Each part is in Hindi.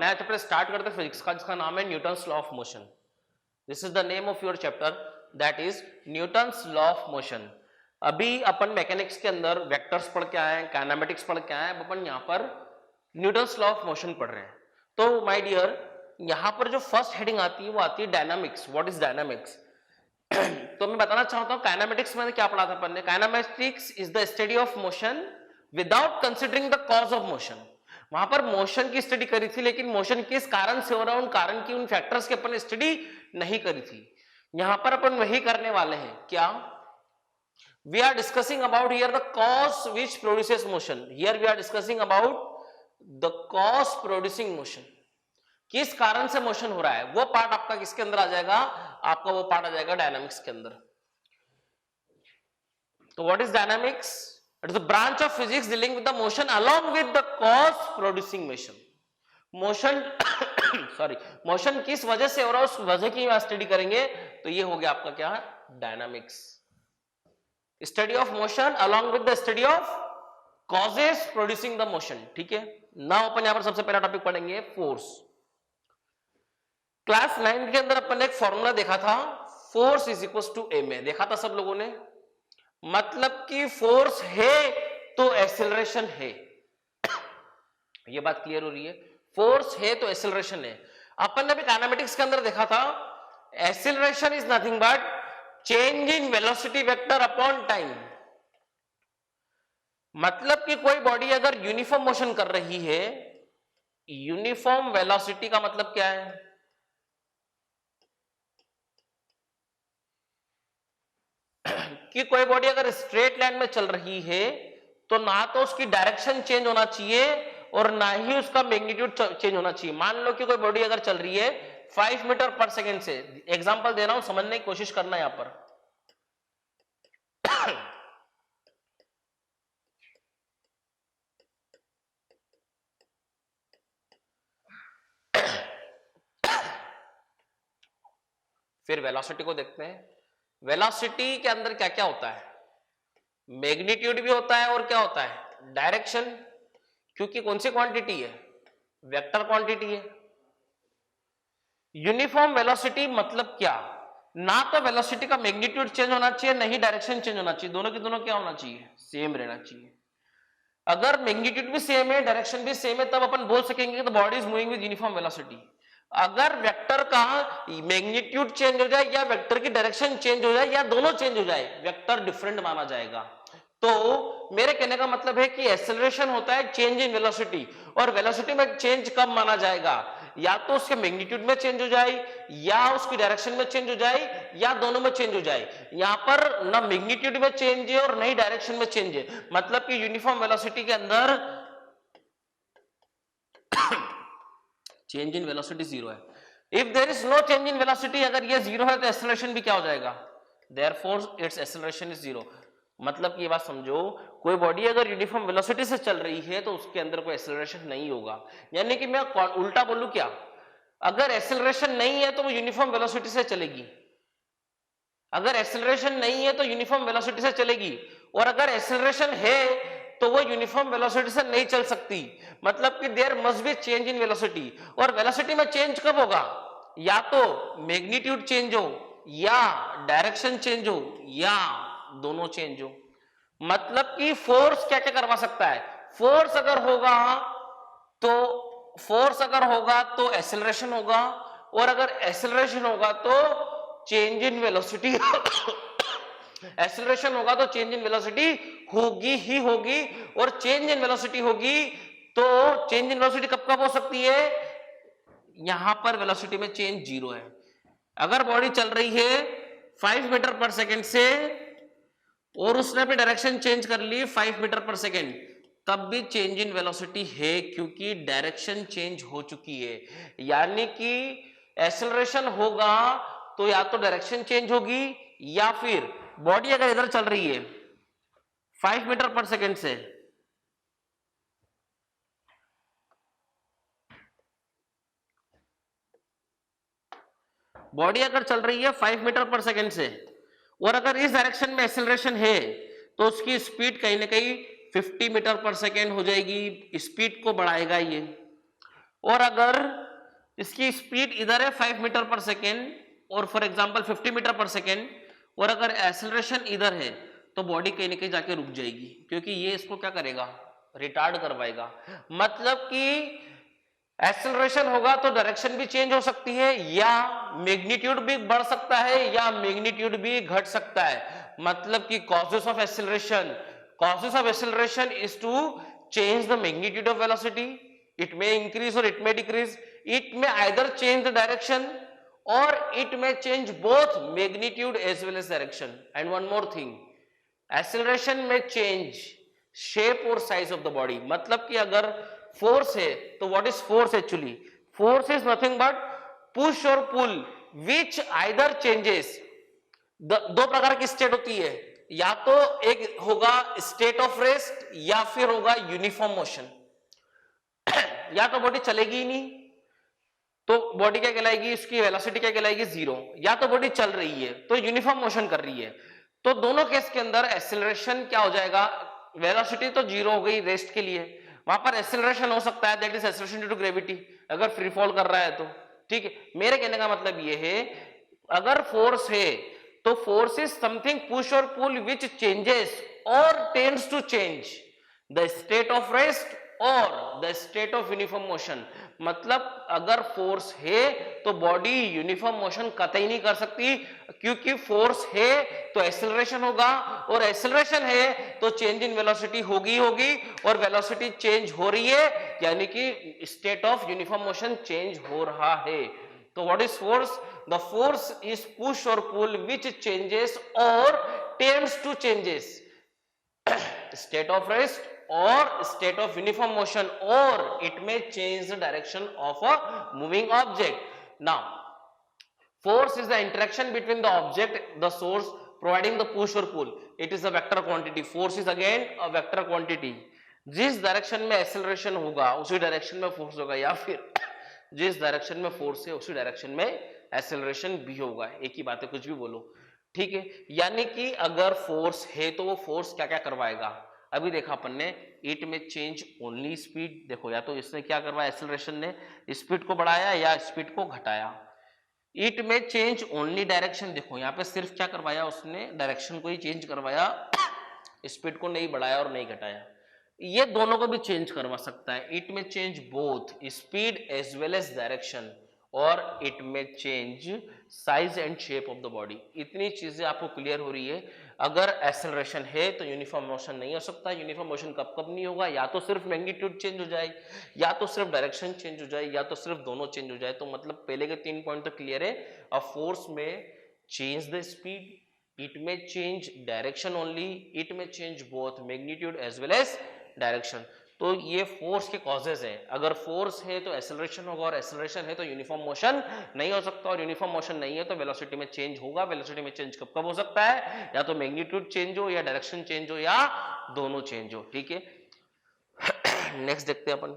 नया चैप्टर स्टार्ट करते हैं फिजिक्स का, जिसका नाम है Newton's law of motion. This is the name of your chapter, that is Newton's law of motion. अभी अपन मैकेनिक्स के अंदर वेक्टर्स पढ़ के आए हैं, काइनेमेटिक्स पढ़ के आए हैं, अपन यहाँ पर न्यूटन्स लॉ ऑफ मोशन पढ़ रहे हैं। तो माय डियर, यहाँ पर जो फर्स्ट हेडिंग आती है वो आती है डायनामिक्स। What is dynamics? तो मैं बताना चाहता हूँ काइनेमेटिक्स में क्या पढ़ा था अपन ने। Kinematics is the study of motion without considering the cause of motion. वहां पर मोशन की स्टडी करी थी, लेकिन मोशन किस कारण से हो रहा है, उन कारण की, उन फैक्टर्स की अपन स्टडी नहीं करी थी। यहां पर अपन वही करने वाले हैं। क्या? We are discussing about here the cause which produces motion. Here we are discussing about the cause producing motion. किस कारण से मोशन हो रहा है, वो पार्ट आपका किसके अंदर आ जाएगा? आपका वो पार्ट आ जाएगा डायनामिक्स के अंदर। तो what is dynamics? It is a branch of physics dealing with the motion along with the cause producing motion. Motion sorry, motion किस वजह से हो रहा है, उस वजह की स्टडी करेंगे। तो ये हो गया आपका क्या है? Dynamics. Study of motion along with the study of causes producing the motion। ठीक है। नाउ अपन यहां पर सबसे पहला टॉपिक पढ़ेंगे फोर्स। क्लास 9 के अंदर अपन ने एक फॉर्मूला देखा था, force is equal to M A. देखा था सब लोगों ने। मतलब कि फोर्स है तो एक्सेलरेशन है। ये बात क्लियर हो रही है? फोर्स है तो एक्सेलरेशन है। अपन ने भी काइनेमेटिक्स के अंदर देखा था, acceleration is nothing but change in velocity vector upon time. मतलब कि कोई बॉडी अगर यूनिफॉर्म मोशन कर रही है, यूनिफॉर्म वेलोसिटी का मतलब क्या है? कि कोई बॉडी अगर स्ट्रेट लाइन में चल रही है तो ना तो उसकी डायरेक्शन चेंज होना चाहिए और ना ही उसका मैग्नीट्यूड चेंज होना चाहिए। मान लो कि कोई बॉडी अगर चल रही है 5 मीटर पर सेकेंड से, एग्जांपल दे रहा हूं, समझने की कोशिश करना यहां पर। फिर वेलोसिटी को देखते हैं। वेलोसिटी के अंदर क्या क्या होता है? मैग्नीट्यूड भी होता है और क्या होता है? डायरेक्शन। क्योंकि कौन सी क्वांटिटी है? वेक्टर क्वांटिटी है। यूनिफॉर्म वेलोसिटी मतलब क्या? ना तो वेलोसिटी का मैग्नीट्यूड चेंज होना चाहिए, नहीं डायरेक्शन चेंज होना चाहिए। दोनों की दोनों क्या होना चाहिए? सेम रहना चाहिए। अगर मैग्नीट्यूड भी सेम है, डायरेक्शन भी सेम है, तब अपन बोल सकेंगे कि the body is moving with uniform velocity. अगर वेक्टर का मैग्नीट्यूड चेंज हो जाए या वेक्टर की डायरेक्शन चेंज हो जाए या दोनों चेंज हो जाए, वेक्टर डिफरेंट माना जाएगा। तो मेरे कहने का मतलब है कि एक्सेलरेशन होता है चेंज इन वेलोसिटी, और वेलोसिटी में चेंज कब माना जाएगा? या तो उसके मैग्नीट्यूड में चेंज हो जाए, या उसकी डायरेक्शन में चेंज हो जाए, या दोनों में चेंज हो जाए। यहां पर ना मैग्नीट्यूड में चेंज है और नहीं डायरेक्शन में चेंज है। मतलब कि यूनिफॉर्म वेलोसिटी के अंदर चेंज इन वेलोसिटी जीरो है। If there is no change in velocity, अगर ये जीरो है तो एक्सेलरेशन भी क्या हो जाएगा? Therefore it's acceleration is zero. मतलब कि ये बात समझो, कोई बॉडी अगर यूनिफॉर्म वेलोसिटी से चल रही है तो उसके अंदर कोई एक्सेलरेशन नहीं होगा। यानी कि मैं उल्टा बोलूं क्या? अगर एक्सेलरेशन नहीं है तो वो यूनिफॉर्म वेलोसिटी से चलेगी, अगर एक्सेलरेशन नहीं है तो यूनिफॉर्म वेलोसिटी से चलेगी, और अगर एक्सेलरेशन है तो वो यूनिफॉर्म वेलोसिटी से नहीं चल सकती। मतलब कि there must be change in velocity. और वेलोसिटी में चेंज कब होगा? या तो मैग्नीट्यूड चेंज हो, या डायरेक्शन चेंज हो, या दोनों चेंज हो। मतलब कि फोर्स क्या क्या करवा सकता है? फोर्स अगर होगा तो एक्सेलरेशन होगा, और अगर एक्सेलरेशन होगा तो चेंज इन वेलोसिटी एक्सेलरेशन होगा तो चेंज इन वेलोसिटी होगी ही होगी, और चेंज इन वेलोसिटी होगी तो चेंज इन वेलोसिटी कब कब हो सकती है? यहां पर वेलोसिटी में चेंज जीरो है। अगर बॉडी चल रही है 5 मीटर पर सेकेंड से और उसने अपनी डायरेक्शन चेंज कर ली 5 मीटर पर सेकेंड, तब भी चेंज इन वेलोसिटी है, क्योंकि डायरेक्शन चेंज हो चुकी है। यानी कि एक्सेलरेशन होगा तो या तो डायरेक्शन चेंज होगी, या फिर बॉडी अगर इधर चल रही है 5 मीटर पर सेकेंड से, बॉडी अगर चल रही है 5 मीटर पर सेकेंड से, और अगर इस डायरेक्शन में एक्सेलरेशन है तो उसकी स्पीड कहीं ना कहीं 50 मीटर पर सेकेंड हो जाएगी। स्पीड को बढ़ाएगा ये। और अगर इसकी स्पीड इधर है 5 मीटर पर सेकेंड और फॉर एग्जांपल 50 मीटर पर सेकेंड, और अगर एक्सेलरेशन इधर है तो बॉडी कहीं ना कहीं जाके रुक जाएगी, क्योंकि ये इसको क्या करेगा, रिटार्ड करवाएगा। मतलब कि एक्सेलरेशन होगा तो डायरेक्शन भी चेंज हो सकती है, या मैग्नीट्यूड भी बढ़ सकता है, या मैग्नीट्यूड भी घट सकता है। मतलब कि causes of acceleration is to change the magnitude of velocity. It may increase or it may decrease. It may either change the direction or it may change both magnitude as well as direction. And one more thing, acceleration may change shape or size of the body. मतलब कि अगर फोर्स है तो what is force actually, force is nothing but push और पुल विच आइदर चेंजेस। दो प्रकार की स्टेट होती है, या तो एक होगा स्टेट ऑफ रेस्ट या फिर होगा यूनिफॉर्म मोशन। या तो बॉडी चलेगी ही नहीं तो बॉडी क्या कहलाएगी, इसकी वेलोसिटी क्या कहलाएगी, जीरो। या तो बॉडी चल रही है तो यूनिफॉर्म मोशन कर रही है। तो दोनों केस के अंदर एक्सेलरेशन क्या हो जाएगा, वेलोसिटी तो जीरो हो गई रेस्ट के लिए, वहां पर एक्सेलरेशन हो सकता है, that is acceleration due to gravity, अगर फ्री फॉल कर रहा है तो। ठीक है, मेरे कहने का मतलब ये है, अगर फोर्स है तो फोर्स इज समथिंग पुश और पुल विच चेंजेस और tends to change the state of rest और the state of uniform motion. मतलब अगर फोर्स है तो बॉडी यूनिफॉर्म मोशन कतई नहीं कर सकती, क्योंकि फोर्स है तो एक्सेलरेशन होगा, और एक्सेलरेशन है तो चेंज इन वेलोसिटी होगी होगी, और वेलोसिटी चेंज हो रही है यानी कि state of uniform motion change हो रहा है। तो what is force, the force is push और पुल विच चेंजेस और tends to changes state of rest or state of uniform motion, or it may change the direction of a moving object. Now force is the interaction between the object, the source, providing the push or pull. It is a vector quantity. Force is again a vector quantity. जिस डायरेक्शन में एक्सेलरेशन होगा उसी डायरेक्शन में फोर्स होगा, या फिर जिस डायरेक्शन में फोर्स है उसी डायरेक्शन में एक्सेलरेशन भी होगा। एक ही बात है, कुछ भी बोलो। ठीक है, यानी कि अगर फोर्स है तो वो फोर्स क्या क्या करवाएगा, अभी देखा अपन ने, इट में चेंज ओनली स्पीड। देखो, या तो इसने क्या करवाया, एक्सेलरेशन ने स्पीड को बढ़ाया या स्पीड को घटाया। इट में चेंज ओनली डायरेक्शन, देखो यहाँ पे सिर्फ क्या करवाया उसने, डायरेक्शन को ही चेंज करवाया, स्पीड को नहीं बढ़ाया और नहीं घटाया। ये दोनों को भी चेंज करवा सकता है। इट में change both speed as well as direction, और इट में change size and shape of the body. इतनी चीजें आपको क्लियर हो रही है। अगर एक्सेलरेशन है तो यूनिफॉर्म मोशन नहीं हो सकता। यूनिफॉर्म मोशन कब कब नहीं होगा, या तो सिर्फ मैग्नीट्यूड चेंज हो जाए, या तो सिर्फ डायरेक्शन चेंज हो जाए, या तो सिर्फ दोनों चेंज हो जाए। तो मतलब पहले के 3 पॉइंट तो क्लियर है। अ फोर्स में change the speed, it may change direction only, it may change both magnitude as well as direction। तो ये फोर्स के कॉजेज हैं। अगर फोर्स है तो एक्सेलरेशन होगा, और एक्सेलरेशन है तो यूनिफॉर्म मोशन नहीं हो सकता, और यूनिफॉर्म मोशन नहीं है तो वेलोसिटी में चेंज होगा। वेलोसिटी में चेंज कब कब हो सकता है, या तो मैग्नीट्यूड चेंज हो, या डायरेक्शन चेंज हो, या दोनों चेंज हो। ठीक है, नेक्स्ट देखते हैं अपन।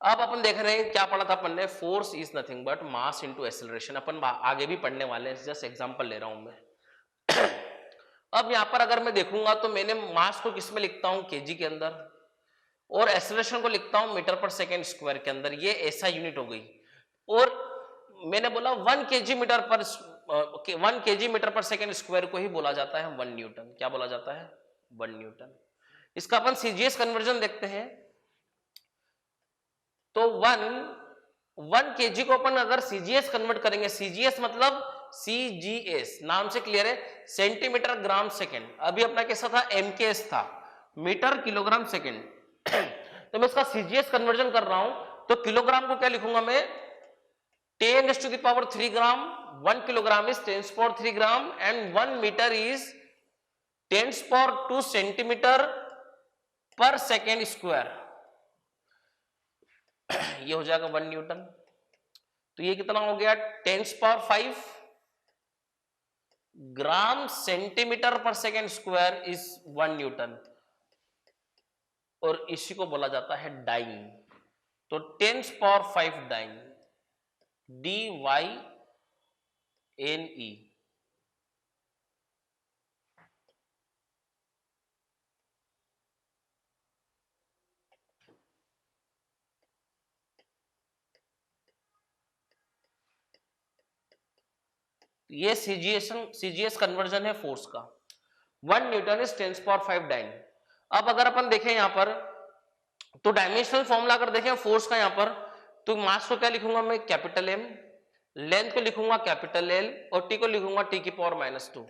अब अपन देख रहे हैं क्या पढ़ा था अपन ने, force is nothing but mass into acceleration. अपन आगे भी पढ़ने वाले हैं, जस्ट एग्जांपल ले रहा हूं मैं। अब यहां पर अगर मैं देखूंगा तो मैंने मास को किस में लिखता हूं, केजी के अंदर, और एक्सेलरेशन को लिखता हूं मीटर पर सेकेंड स्क्वायर के अंदर। ये ऐसा यूनिट हो गई। और मैंने बोला 1 केजी मीटर पर सेकेंड स्क्वायर को ही बोला जाता है 1 न्यूटन। क्या बोला जाता है, 1 न्यूटन। इसका अपन सीजीएस कन्वर्जन देखते हैं। तो 1 केजी को अपन अगर सीजीएस कन्वर्ट करेंगे, सीजीएस मतलब सीजीएस नाम से क्लियर है, सेंटीमीटर ग्राम सेकेंड। अभी अपना कैसा था, एमकेएस था, मीटर किलोग्राम सेकेंड। तो मैं इसका सीजीएस कन्वर्जन कर रहा हूं, तो किलोग्राम को क्या लिखूंगा मैं, 10⁻³ gram. 1 kilogram is 10⁻³ gram, and 1 metre is 10⁻² centimetre per second square. ये हो जाएगा 1 न्यूटन। तो ये कितना हो गया, 10⁵ gram centimetre per second square is 1 Newton, और इसी को बोला जाता है डाइन। तो 10⁵ डाइन, DYNE। ये सीजीएस कन्वर्जन है फोर्स का। 1 न्यूटन इज 10⁵ डाइन। अब अगर अपन देखें यहाँ पर तो डायमेंशनल फॉर्मूला अगर देखें फोर्स का यहाँ पर, तो मास को क्या लिखूंगा मैं, कैपिटल एम, लेंथ को लिखूंगा कैपिटल एल, और टी को लिखूंगा टी⁻²।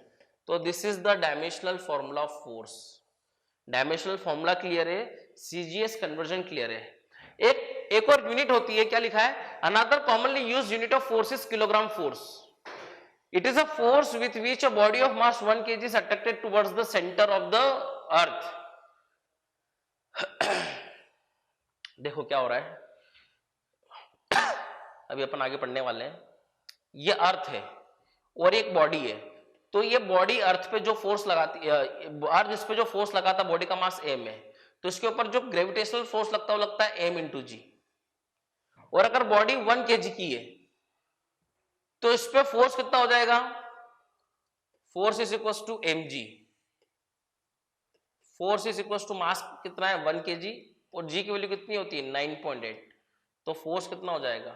तो this is the dimensional formula of force. Dimensional formula clear है, सीजीएस कन्वर्जन क्लियर है। एक और यूनिट होती है, क्या लिखा है, another commonly used unit of force is kilogram force. It is a force with which a body of mass 1 kg is attracted towards the centre of the earth. देखो क्या हो रहा है, अभी अपन आगे पढ़ने वाले हैं। ये अर्थ है और एक बॉडी है, तो ये बॉडी अर्थ पे जो फोर्स लगाती है, अर्थ इस पे जो फोर्स लगाता है, बॉडी का मास एम है, तो इसके ऊपर जो ग्रेविटेशनल फोर्स लगता है वो लगता है एम इंटू जी। और अगर बॉडी 1 kg की है तो इस पे फोर्स कितना हो जाएगा, force is equal to M G. Force is equal to mass कितना है 1 kg, और जी की वैल्यू कितनी होती है 9.8, तो फोर्स कितना हो जाएगा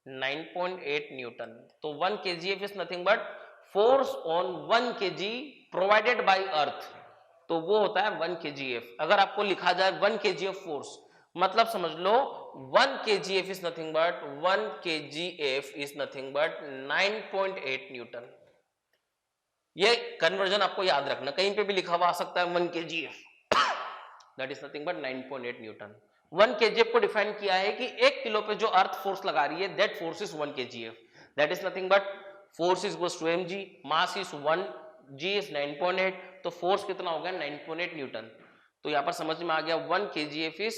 9.8 न्यूटन। तो 1 kgf is nothing but force on 1 kg provided by earth, तो वो होता है 1 kgf। अगर आपको लिखा जाए 1 kgf फोर्स, मतलब समझ लो 1 kgf is nothing but 1 kgf is nothing but 9.8 Newton. ये कन्वर्जन आपको याद रखना, कहीं पे भी लिखा हुआ आ सकता है 1 kgf, that is nothing but 9.8 Newton. 1 kgf को डिफाइन किया है कि 1 किलो पे जो अर्थ फोर्स लगा रही है, that force is 1 kgf, that is nothing but force is equal to mg, mass is 1, g is 9.8, तो फोर्स कितना हो गया 9.8 न्यूटन। तो यहां पर समझ में आ गया 1 kgf इज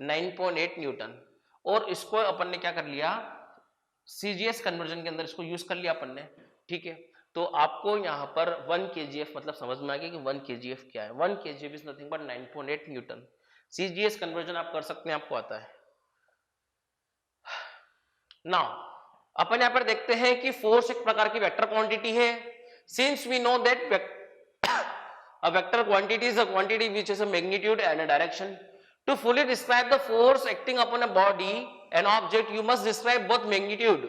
9.8 न्यूटन। और इसको अपन ने क्या कर लिया, सीजीएस कन्वर्जन के अंदर इसको यूज कर लिया अपन ने, ठीक है। तो आपको यहाँ पर 1 kgf मतलब समझ में आ गया कि 1 kgf क्या है। 1 kgf is nothing but 9.8 Newton. CGS conversion आप कर सकते हैं, आपको आता है। नाउ अपन यहाँ पर देखते हैं कि फोर्स एक प्रकार की वेक्टर क्वांटिटी है। Since we know that a vector quantity is a quantity which has a magnitude and a direction. To fully describe the force acting upon a body, an object, you must describe both magnitude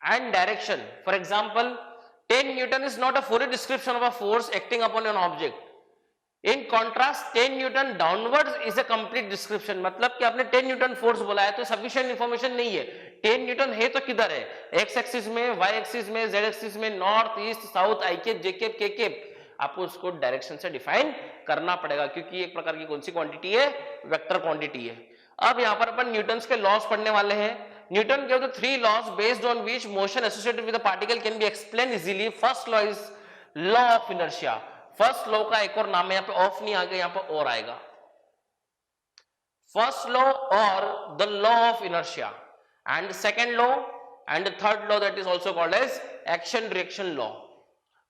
and direction. For example, 10 Newton is not a full description of a force acting upon an object. In contrast, 10 Newton downwards is a complete description. मतलब कि आपने 10 Newton फोर्स बोला है तो सफिशिएंट इंफॉर्मेशन नहीं है। 10 Newton है तो किधर है, एक्स एक्सिस में, वाई एक्सिस में, जेड एक्सिस में, नॉर्थ ईस्ट साउथ, आई केप जे केप के केप, आपको उसको डायरेक्शन से डिफाइन करना पड़ेगा, क्योंकि एक प्रकार की कौन सी क्वांटिटी है, वेक्टर क्वांटिटी है। अब यहाँ पर अपन न्यूटन्स के लॉस पढ़ने वाले हैं। Newton gave the 3 laws based on which motion associated with a particle can be explained easily. First law is law of inertia. First law का एक और नाम है, यहाँ पे ऑफ नहीं आ गया, यहाँ पे और आएगा। फर्स्ट लॉ और the law of inertia, and second law and third law that is also called as action reaction law.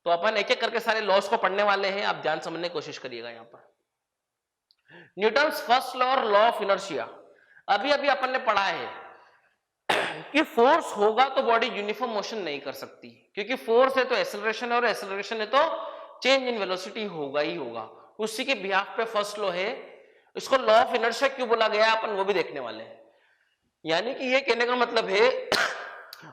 तो अपन एक एक करके सारे लॉस को पढ़ने वाले हैं, आप ध्यान समझने की कोशिश करिएगा। यहाँ पर न्यूटन्स फर्स्ट लॉ और लॉ ऑफ इनर्शिया, अभी अभी अपन ने पढ़ा है कि फोर्स होगा तो बॉडी यूनिफॉर्म मोशन नहीं कर सकती, क्योंकि फोर्स है तो एक्सेलरेशन है, और एक्सेलरेशन है तो चेंज इन वेलोसिटी होगा ही होगा। उसी के बिहाफ पे फर्स्ट लॉ है। इसको लॉ ऑफ इनर्शिया क्यों बोला गया है, अपन वो भी देखने वाले हैं। यानी कि ये कहने का मतलब है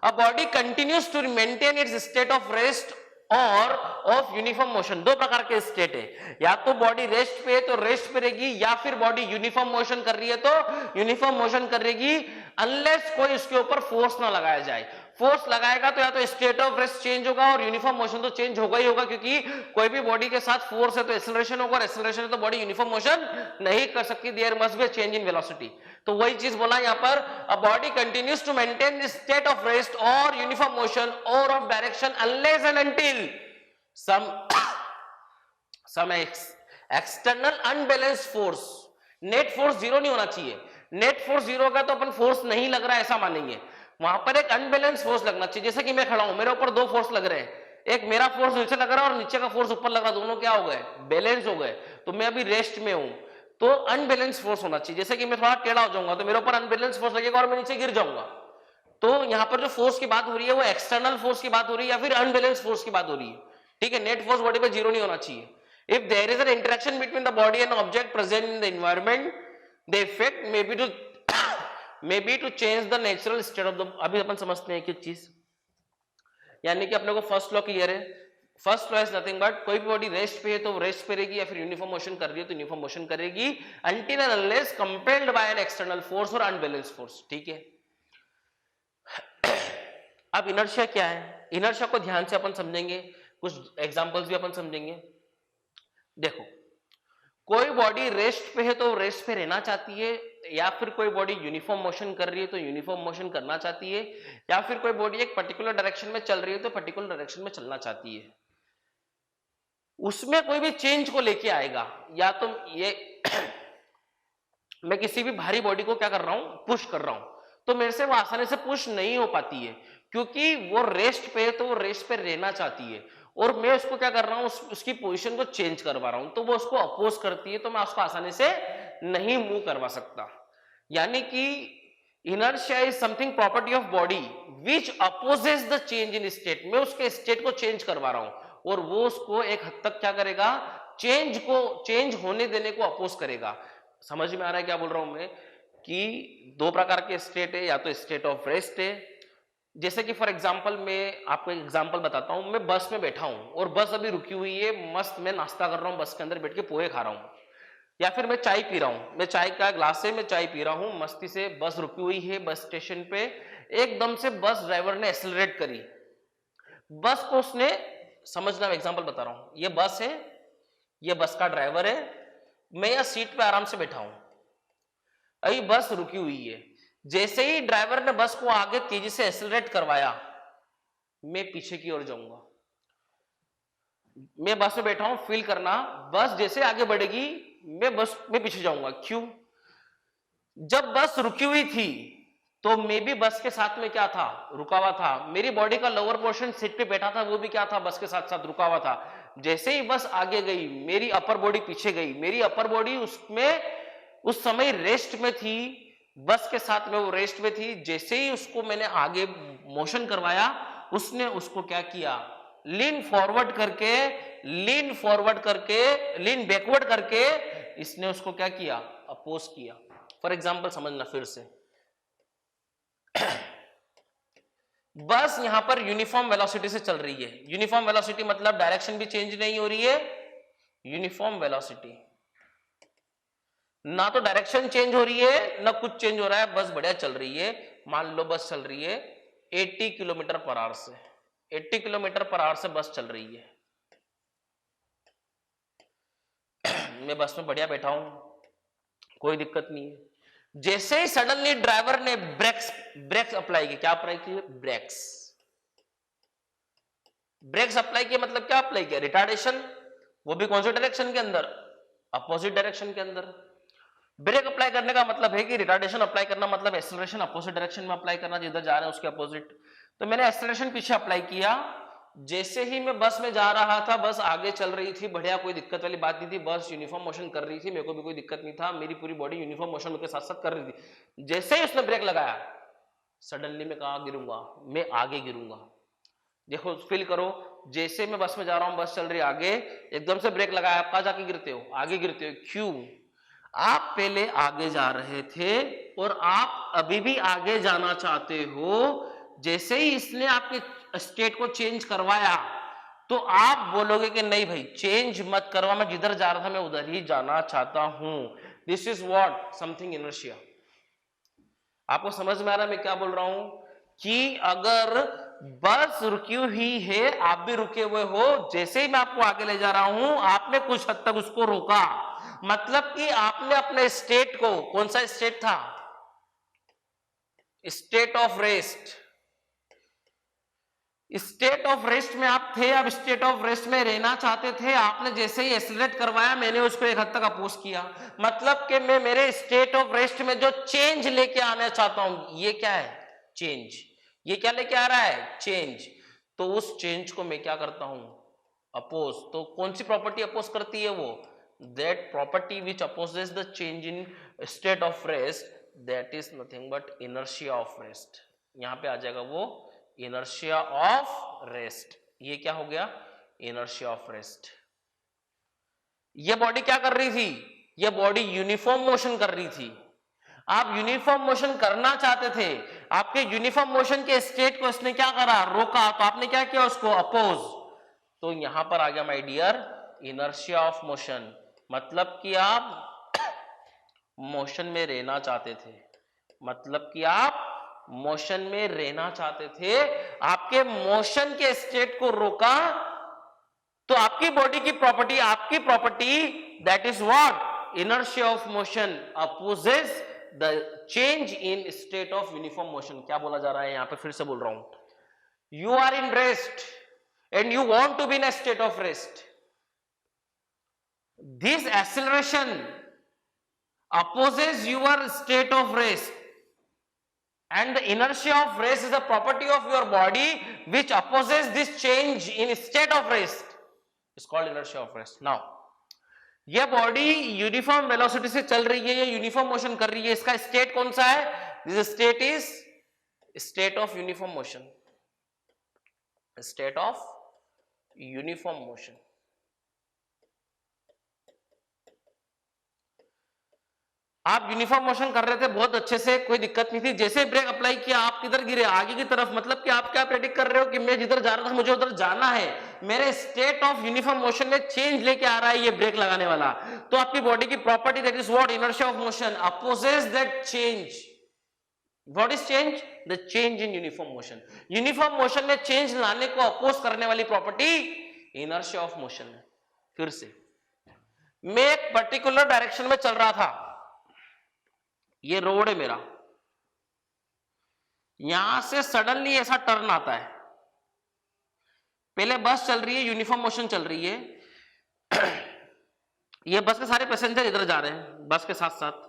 a body continues to maintain its state of rest और ऑफ यूनिफॉर्म मोशन। दो प्रकार के स्टेट है, या तो बॉडी रेस्ट पे है तो रेस्ट पे रहेगी, या फिर बॉडी यूनिफॉर्म मोशन कर रही है तो यूनिफॉर्म मोशन करेगी, अनलेस कोई उसके ऊपर फोर्स ना लगाया जाए। फोर्स लगाएगा तो या तो स्टेट ऑफ रेस्ट चेंज होगा और यूनिफॉर्म मोशन तो चेंज होगा ही होगा, क्योंकि कोई भी बॉडी के साथ फोर्स है तो एक्सेलरेशन होगा, और एक्सेलरेशन है तो बॉडी यूनिफॉर्म मोशन नहीं कर सकती, there must be change in velocity. तो वही चीज बोला यहाँ पर, a body continues to maintain state of rest और यूनिफॉर्म मोशन और of direction unless and until some external unbalanced force. Net force zero नहीं होना चाहिए, नेट फोर्स जीरो होगा तो अपन फोर्स नहीं लग रहा है ऐसा मानेंगे, वहां पर एक अनबैलेंस फोर्स लगना चाहिए। जैसे कि मैं खड़ा हूं, मेरे ऊपर दो फोर्स लग रहे हैं, एक मेरा फोर्स नीचे लग रहा है और नीचे का फोर्स ऊपर लग रहा है, दोनों क्या हो गए, बैलेंस हो गए। तो मैं अभी रेस्ट में हूं, तो अनबैलेंस फोर्स होना चाहिए। जैसे कि मैं थोड़ा टेढ़ा हो जाऊंगा तो मेरे ऊपर अनबैलेंस फोर्स लगेगा और मैं नीचे गिर जाऊंगा। तो यहाँ पर जो फोर्स की बात हो रही है वो एक्सटर्नल फोर्स की बात हो रही है या फिर अनबैलेंस फोर्स की बात हो रही है, ठीक है। नेट फोर्स बॉडी पे जीरो नहीं होना चाहिए। If there is an interaction between the body and object present in the environment, the effect may be to change the natural state of the. अभी अपन समझते हैं कि चीज यानी कि अपने को फर्स्ट लॉ क्लियर है। First law is nothing but कोई भी बॉडी रेस्ट पे है तो रेस्ट पे रहेगी, या फिर यूनिफॉर्म मोशन कर रही है तो यूनिफॉर्म मोशन करेगी until and unless compelled bye an external force और अनबैलेंस्ड फोर्स। ठीक है, अब इनर्शिया क्या है, इनर्शिया को ध्यान से अपन समझेंगे, कुछ एग्जांपल्स भी अपन समझेंगे। देखो, कोई बॉडी रेस्ट पे है तो रेस्ट पे रहना चाहती है, या फिर कोई बॉडी यूनिफॉर्म मोशन कर रही है तो यूनिफॉर्म मोशन करना चाहती है, या फिर कोई बॉडी एक पर्टिकुलर डायरेक्शन में चल रही है तो पर्टिकुलर डायरेक्शन में चलना चाहती है। उसमें कोई भी चेंज को लेके आएगा, या तो ये मैं किसी भी भारी बॉडी को क्या कर रहा हूं, पुश कर रहा हूं, तो मेरे से वो आसानी से पुश नहीं हो पाती है, क्योंकि वो रेस्ट पे है तो वो रेस्ट पे रहना चाहती है, और मैं उसको क्या कर रहा हूं, उसकी पोजीशन को चेंज करवा रहा हूं, तो वो उसको अपोज करती है, तो मैं उसको आसानी से नहीं मूव करवा सकता। यानी कि inertia is something property of body which opposes the change in state. मैं उसके स्टेट को चेंज करवा रहा हूं और वो उसको एक हद तक क्या करेगा, चेंज होने देने को अपोज करेगा। समझ में आ रहा है क्या बोल रहा हूं मैं, कि दो प्रकार के स्टेट है, या तो स्टेट ऑफ रेस्ट है, जैसे कि फॉर एग्जांपल मैं आपको एक एग्जांपल बताता हूं, मैं बस में बैठा हूं और बस अभी रुकी हुई है, मस्त मैं नाश्ता कर रहा हूं, बस के अंदर बैठ के पोहे खा रहा हूं, या फिर मैं चाय पी रहा हूं, मैं चाय का ग्लास से मैं चाय पी रहा हूं मस्ती से, बस रुकी हुई है बस स्टेशन पे, एकदम से बस ड्राइवर ने एक्सेलरेट करी, बस को उसने, समझना मैं एग्जांपल बता रहा हूं, ये बस है, ये बस का ड्राइवर है, मैं यह सीट पे आराम से बैठा हूं, अभी बस रुकी हुई है, जैसे ही ड्राइवर ने बस को आगे तेजी से एक्सेलरेट करवाया, मैं पीछे की ओर जाऊंगा। मैं बस में बैठा हूं, फील करना, बस जैसे आगे बढ़ेगी मैं बस में पीछे जाऊंगा। क्यों? जब बस रुकी हुई थी तो मैं भी बस के साथ में क्या था, रुका हुआ था, मेरी बॉडी का लोअर पोर्शन सीट पे बैठा था, वो भी क्या था, बस के साथ साथ रुका हुआ था। जैसे ही बस आगे गई, मेरी अपर बॉडी पीछे गई, मेरी अपर बॉडी उसमें उस समय रेस्ट में थी, बस के साथ में वो रेस्ट में थी, जैसे ही उसको मैंने आगे मोशन करवाया, उसने उसको क्या किया, लीन फॉरवर्ड करके लीन बैकवर्ड करके इसने उसको क्या किया, अपोज किया। फॉर एग्जांपल समझना फिर से, बस यहां पर यूनिफॉर्म वेलोसिटी से चल रही है, यूनिफॉर्म वेलोसिटी मतलब डायरेक्शन भी चेंज नहीं हो रही है, यूनिफॉर्म वेलोसिटी, ना तो डायरेक्शन चेंज हो रही है ना कुछ चेंज हो रहा है, बस बढ़िया चल रही है। मान लो बस चल रही है 80 किलोमीटर पर आवर से, 80 किलोमीटर पर आवर से बस चल रही है, मैं बस में बढ़िया बैठा हूं, कोई दिक्कत नहीं है। जैसे ही सडनली ड्राइवर ने ब्रेक्स अप्लाई किए, क्या अप्लाई किए, ब्रेक्स अप्लाई किए, मतलब क्या अप्लाई किया, रिटार्डेशन, वो भी कौन सी डायरेक्शन के अंदर, अपोजिट डायरेक्शन के अंदर। ब्रेक अप्लाई करने का मतलब है कि रिटार्डेशन अप्लाई करना मतलब एक्सेलरेशन अपोजिट डायरेक्शन में अप्लाई करना, जिधर जा रहे हैं उसके अपोजिट। तो मैंने एक्सेलरेशन पीछे अप्लाई किया, जैसे ही मैं बस में जा रहा था, बस आगे चल रही थी बढ़िया, कोई दिक्कत वाली बात नहीं थी, बस यूनिफॉर्म मोशन कर रही थी, मेरे को भी कोई दिक्कत नहीं था, मेरी पूरी बॉडी यूनिफॉर्म मोशन के साथ साथ कर रही थी। जैसे ही उसने ब्रेक लगाया, सडनली मैं कहाँ गिरूंगा, मैं आगे गिरूंगा। देखो फील करो, जैसे मैं बस में जा रहा हूं, बस चल रही आगे, एकदम से ब्रेक लगाया, आप कहाँ जाके गिरते हो, आगे गिरते हो। क्यों? आप पहले आगे जा रहे थे और आप अभी भी आगे जाना चाहते हो, जैसे ही इसने आपके स्टेट को चेंज करवाया तो आप बोलोगे कि नहीं भाई चेंज मत करवा, मैं जिधर जा रहा था मैं उधर ही जाना चाहता हूं। This is what, something inertia. आपको समझ में आ रहा है मैं क्या बोल रहा हूं, कि अगर बस रुकी हुई है, आप भी रुके हुए हो, जैसे ही मैं आपको आगे ले जा रहा हूं, आपने कुछ हद तक उसको रोका, मतलब कि आपने अपने स्टेट को, कौन सा स्टेट था, state of rest, state of rest में आप थे, अब स्टेट ऑफ रेस्ट में रहना चाहते थे, आपने जैसे ही एक्सेलरेट करवाया, मैंने उसको एक हद तक अपोज किया, मतलब कि मैं मेरे स्टेट ऑफ रेस्ट में जो चेंज लेके आना चाहता हूं, ये क्या है, चेंज। ये क्या लेके आ रहा है, चेंज। तो उस चेंज को मैं क्या करता हूं, अपोज। तो कौन सी प्रॉपर्टी अपोज करती है वो, that property which opposes the change in state of rest, that is nothing but inertia of rest. यहां पे आ जाएगा वो इनर्शिया ऑफ रेस्ट। ये क्या हो गया, इनर्शिया ऑफ रेस्ट। ये बॉडी क्या कर रही थी, ये बॉडी यूनिफॉर्म मोशन कर रही थी, आप यूनिफॉर्म मोशन करना चाहते थे, आपके यूनिफॉर्म मोशन के स्टेट को इसने क्या करा, रोका, तो आपने क्या किया, उसको अपोज। तो यहां पर आ गया my dear inertia of motion, मतलब कि आप मोशन में रहना चाहते थे, मतलब कि आप मोशन में रहना चाहते थे, आपके मोशन के स्टेट को रोका, तो आपकी बॉडी की property that is what, inertia of motion opposes the change in state of uniform motion. क्या बोला जा रहा है यहां पे, फिर से बोल रहा हूं, you are in rest and you want to be in a state of rest, this acceleration opposes your state of rest, and the inertia of rest is a property of your body which opposes this change in state of rest, is called inertia of rest. Now यह बॉडी यूनिफॉर्म वेलोसिटी से चल रही है, ये यूनिफॉर्म मोशन कर रही है, इसका स्टेट कौन सा है, this state is state of uniform motion, state of uniform motion. आप यूनिफॉर्म मोशन कर रहे थे बहुत अच्छे से, कोई दिक्कत नहीं थी, जैसे ब्रेक अप्लाई किया आप किधर गिरे, आगे की तरफ, मतलब कि आप क्या प्रेडिक्ट कर रहे हो कि मैं जिधर जा रहा था मुझे उधर जाना है, मेरे स्टेट ऑफ यूनिफॉर्म मोशन में चेंज लेके आ रहा है ये ब्रेक लगाने वाला। तो आपकी बॉडी की property that is what, inertia of motion opposes that change. What is change, the change in uniform motion. Uniform motion में चेंज लाने को अपोज करने वाली प्रॉपर्टी इनर्शिया ऑफ मोशन है। फिर से मैं एक पर्टिकुलर डायरेक्शन में चल रहा था, ये रोड है मेरा, यहां से सडनली ऐसा टर्न आता है, पहले बस चल रही है, यूनिफॉर्म मोशन चल रही है, ये बस के सारे पैसेंजर इधर जा रहे हैं बस के साथ साथ,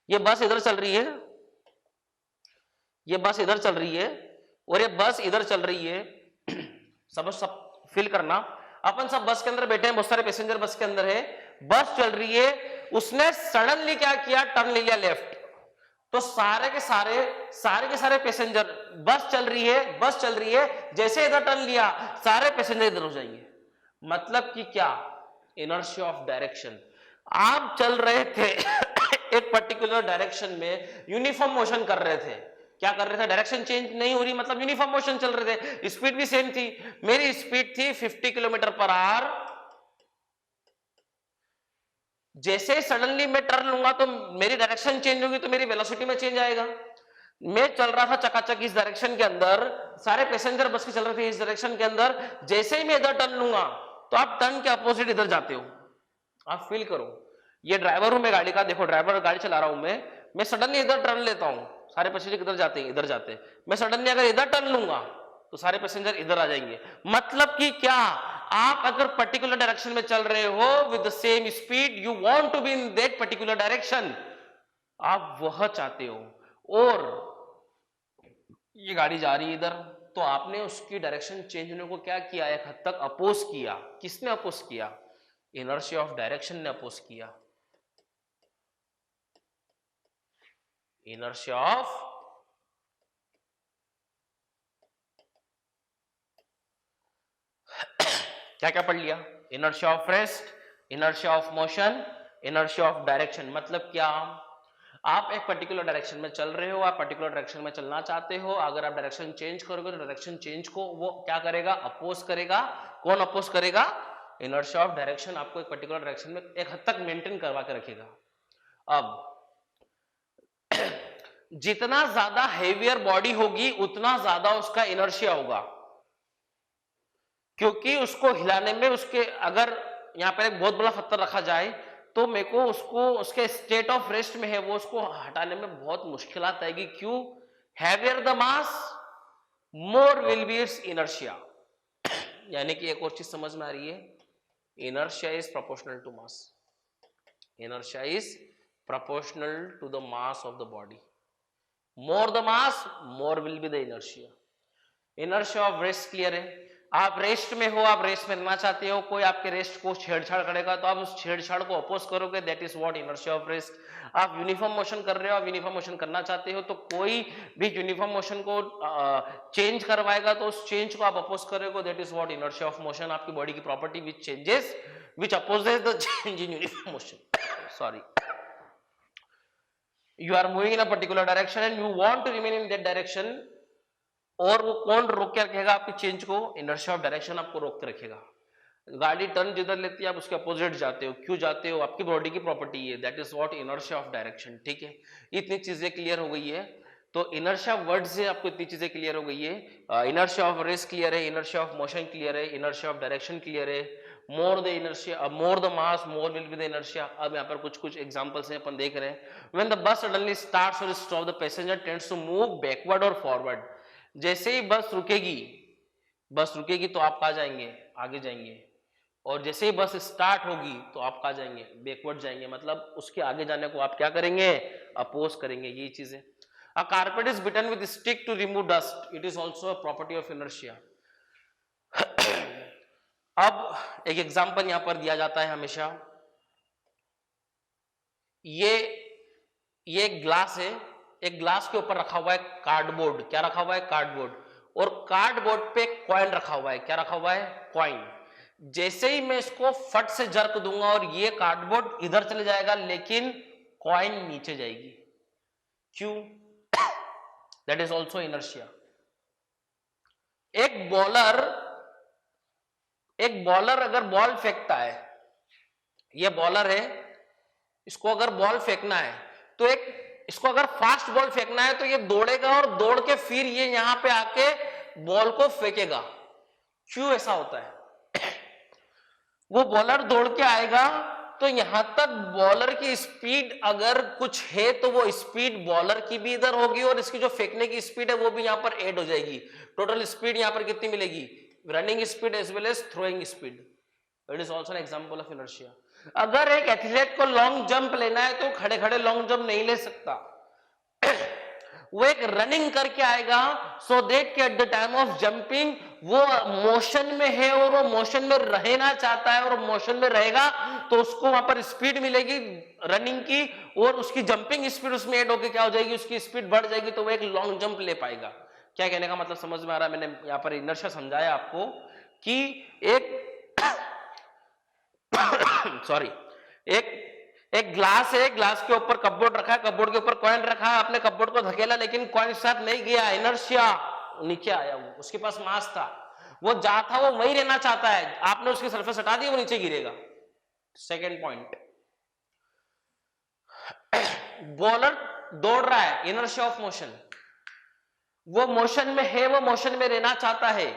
ये बस इधर चल रही है, ये बस इधर चल रही है और ये बस इधर चल रही है, सब फील करना, अपन सब बस के अंदर बैठे हैं, बहुत सारे पैसेंजर बस के अंदर है, बस चल रही है, उसने सडनली क्या किया, टर्न ले लिया लेफ्ट, तो सारे के सारे पैसेंजर, बस चल रही है, जैसे इधर टर्न लिया सारे पैसेंजर इधर हो जाएंगे। मतलब कि क्या, इनर्शिया ऑफ डायरेक्शन। आप चल रहे थे एक पर्टिकुलर डायरेक्शन में, यूनिफॉर्म मोशन कर रहे थे, क्या कर रहे थे, डायरेक्शन चेंज नहीं हो रही, मतलब यूनिफॉर्म मोशन चल रहे थे, स्पीड भी सेम थी, मेरी स्पीड थी 50 किलोमीटर पर आवर, जैसे ही सडनली मैं टर्न लूंगा तो मेरी डायरेक्शन चेंज होगी, तो मेरी वेलोसिटी में चेंज आएगा। मैं चल रहा था चकाचक इस डायरेक्शन के अंदर, सारे पैसेंजर बस के चल रहे थे इस डायरेक्शन के अंदर, जैसे ही मैं इधर टर्न लूंगा तो आप टर्न के अपोजिट इधर जाते हो। आप फील करो, ये ड्राइवर हूं मैं गाड़ी का, देखो ड्राइवर गाड़ी चला रहा हूं मैं सडनली इधर टर्न लेता हूं, सारे पैसेंजर किधर जाते हैं, इधर जाते हैं, मैं सडनली अगर इधर टर्न लूंगा तो सारे पैसेंजर इधर आ जाएंगे। मतलब कि क्या, आप अगर पर्टिकुलर डायरेक्शन में चल रहे हो with the same speed, you want to be in that particular direction, आप वह चाहते हो, और ये गाड़ी जा रही है इधर, तो आपने उसकी डायरेक्शन चेंज होने को क्या किया, एक हद तक अपोज किया। किसने अपोज किया, इनर्शिया ऑफ डायरेक्शन ने अपोज किया, इनर्शिया ऑफ क्या क्या पढ़ लिया, inertia of rest, inertia of motion, inertia of direction. मतलब क्या, आप एक पर्टिकुलर डायरेक्शन में चल रहे हो, आप पर्टिकुलर डायरेक्शन में चलना चाहते हो, अगर आप डायरेक्शन चेंज करोगे तो डायरेक्शन चेंज को वो क्या करेगा, अपोज करेगा। कौन अपोज करेगा, इनर्शिया ऑफ डायरेक्शन आपको एक पर्टिकुलर डायरेक्शन में एक हद तक मेंटेन करवा के रखेगा। अब जितना ज्यादा हेवियर बॉडी होगी उतना ज्यादा उसका इनर्शिया होगा, क्योंकि उसको हिलाने में, उसके अगर यहां पर एक बहुत बड़ा पत्थर रखा जाए तो मेरे को उसको उसके स्टेट ऑफ रेस्ट में है, वो उसको हटाने में बहुत मुश्किल आएगी। क्यों, heavier the mass more will B it's inertia. यानी कि एक और चीज समझ में आ रही है, inertia is proportional to mass, inertia is proportional to the mass of the body, more the mass more will be the inertia. Inertia of rest clear है, आप रेस्ट में हो, आप रेस्ट में रहना चाहते हो, कोई आपके रेस्ट को छेड़छाड़ करेगा तो आप उस छेड़छाड़ को अपोज करोगे, that is what, inertia of rest. आप यूनिफॉर्म मोशन कर रहे हो, आप यूनिफॉर्म मोशन करना चाहते हो, तो कोई भी यूनिफॉर्म मोशन को चेंज करवाएगा तो उस चेंज को आप अपोज करोगे, that is what, inertia of motion. आपकी बॉडी की property which changes, which opposes the change in uniform motion. sorry, you are moving in a particular direction and you want to remain in that direction, और वो कौन रोक के रखेगा आपकी चेंज को? इनर्शिया ऑफ डायरेक्शन आपको रोक के रखेगा। गाड़ी टर्न जिधर लेती है आप उसके अपोजिट जाते हो, क्यों जाते हो? आपकी बॉडी की प्रॉपर्टी है, that is what inertia of direction. ठीक है, इतनी चीजें क्लियर हो गई है। तो इनर्शिया वर्ड से आपको इतनी चीजें क्लियर हो गई है। इनर्शिया ऑफ रेस क्लियर है, इनर्शिया ऑफ मोशन क्लियर है, इनर्शिया ऑफ डायरेक्शन क्लियर है। More the inertia, more the mass, more will be the inertia. अब यहाँ पर कुछ कुछ एग्जांपल्स हैं अपन देख रहे हैं। When the bus suddenly starts और stop, the passenger tends to move backward और फॉरवर्ड। जैसे ही बस रुकेगी तो आप कहाँ जाएंगे? आगे जाएंगे। और जैसे ही बस स्टार्ट होगी तो आप कहाँ जाएंगे? बैकवर्ड जाएंगे। मतलब उसके आगे जाने को आप क्या करेंगे? अपोज करेंगे। ये चीजें। A carpet is beaten with stick to remove dust. It is also a property of inertia. अब एक एग्जांपल यहां पर दिया जाता है हमेशा। ये एक ग्लास है, एक ग्लास के ऊपर रखा हुआ है कार्डबोर्ड। क्या रखा हुआ है? कार्डबोर्ड। और कार्डबोर्ड पे कॉइन रखा हुआ है। क्या रखा हुआ है? कॉइन। जैसे ही मैं इसको फट से जर्क दूंगा और ये कार्डबोर्ड इधर चले जाएगा, लेकिन कॉइन नीचे जाएगी। क्यों? That is also inertia. एक बॉलर अगर बॉल फेंकता है, ये बॉलर है, इसको अगर बॉल फेंकना है तो इसको अगर फास्ट बॉल फेंकना है तो ये दौड़ेगा और दौड़ के फिर ये यहां पे आके बॉल को फेंकेगा। क्यों ऐसा होता है? वो बॉलर दौड़ के आएगा तो यहां तक बॉलर की स्पीड अगर कुछ है तो वो स्पीड बॉलर की भी इधर होगी और इसकी जो फेंकने की स्पीड है वो भी यहां पर ऐड हो जाएगी। टोटल स्पीड यहां पर कितनी मिलेगी? Running speed as well as throwing speed. It is also an example of inertia. अगर एक एथलीट को लॉन्ग जंप लेना है तो खड़े खड़े लॉन्ग जंप नहीं ले सकता। वो एक रनिंग करके आएगा, सो दैट कि at the time of jumping वो मोशन में है और वो मोशन में रहना चाहता है, और मोशन में रहेगा तो उसको वहां पर स्पीड मिलेगी रनिंग की, और उसकी जंपिंग स्पीड उसमें ऐड होकर क्या हो जाएगी? उसकी स्पीड बढ़ जाएगी, तो वो एक लॉन्ग जंप ले पाएगा। क्या कहने का मतलब समझ में आ रहा है? मैंने यहाँ पर इनर्शिया समझाया आपको कि एक सॉरी, एक ग्लास है, ग्लास के ऊपर कपबोर्ड रखा है, कपबोर्ड के ऊपर कॉइन रखा है, आपने कपबोर्ड को धकेला लेकिन कॉइन साथ नहीं गया, इनर्शिया, नीचे आया। वो उसके पास मास था, वो जहां था वो वहीं रहना चाहता है, आपने उसकी सरफेस हटा दी, वो नीचे गिरेगा। सेकेंड पॉइंट, बॉलर दौड़ रहा है, इनर्शिया ऑफ मोशन। वो मोशन में है, वो मोशन में रहना चाहता है,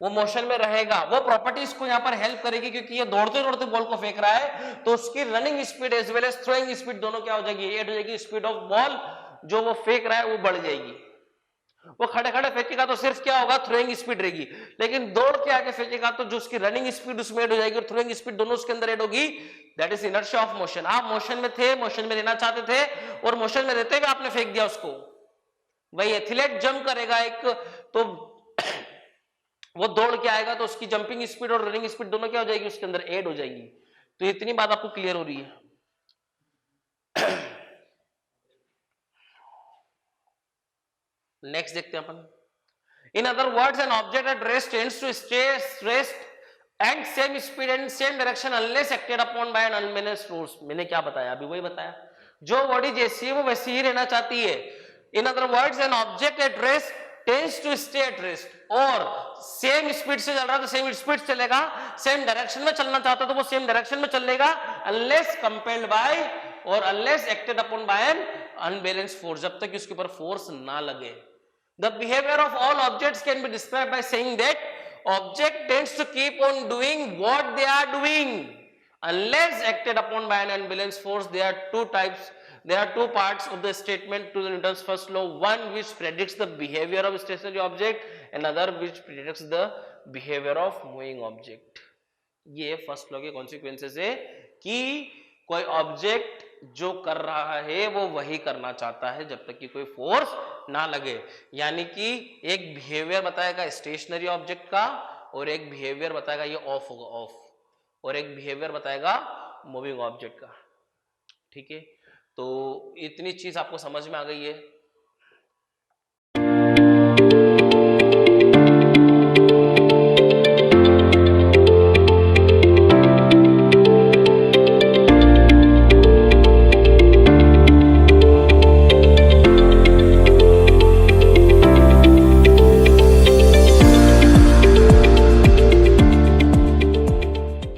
वो मोशन में रहेगा। वो प्रॉपर्टीज को यहां पर हेल्प करेगी क्योंकि ये दौड़ते दौड़ते बॉल को फेंक रहा है, तो उसकी running speed as well as throwing speed दोनों क्या हो जाएगी? ऐड हो जाएगी। स्पीड ऑफ बॉल जो वो फेंक रहा है वो बढ़ जाएगी। वो खड़े खड़े फेंकेगा तो सिर्फ क्या होगा? थ्रोइंग स्पीड रहेगी, लेकिन दौड़ के आगे फेंकेगा तो जो उसकी रनिंग स्पीड उसमें ऐड हो जाएगी और थ्रोइंग स्पीड दोनों उसके अंदर ऐड होगी। That is inertia of motion. आप मोशन में थे, मोशन में रहना चाहते थे, और मोशन में रहते हुए आपने फेंक दिया उसको। वही एथलीट जंप करेगा एक, तो वो दौड़ के आएगा तो उसकी जंपिंग स्पीड और रनिंग स्पीड दोनों क्या हो जाएगी? उसके अंदर ऐड हो जाएगी। तो इतनी बात आपको क्लियर हो रही है। नेक्स्ट देखते हैं अपन। In other words, an object at rest tends to stay rest and same speed and same direction unless acted upon by an unbalanced force. मैंने क्या बताया अभी? वही बताया। जो बॉडी जैसी है वो वैसी ही रहना चाहती है। In other words, an object at rest tends to stay at rest, और सेम स्पीड से चल रहा है तो सेम स्पीड चलेगा, सेम डायरेक्शन में चलना चाहता तो वो सेम डायरेक्शन में चलेगा, अनलेस कंपेल्ड बाय और unless acted upon by an unbalanced force, जब तक उसके ऊपर फोर्स ना लगे। The behavior of all objects can be described by saying that object tends to keep on doing what they are doing unless acted upon by an unbalanced force. There are two types. There are two parts of the statement to the Newton's first law. One which predicts the behavior of stationary object, and another which predicts the behavior of moving object. ये फर्स्ट लॉ के कॉन्सिक्वेंसेस है कि कोई ऑब्जेक्ट जो कर रहा है वो वही करना चाहता है जब तक कि कोई फोर्स ना लगे। यानी कि एक बिहेवियर बताएगा स्टेशनरी ऑब्जेक्ट का, और एक बिहेवियर बताएगा ये ऑफ होगा ऑफ, और एक बिहेवियर बताएगा मूविंग ऑब्जेक्ट का। ठीक है, तो इतनी चीज आपको समझ में आ गई है।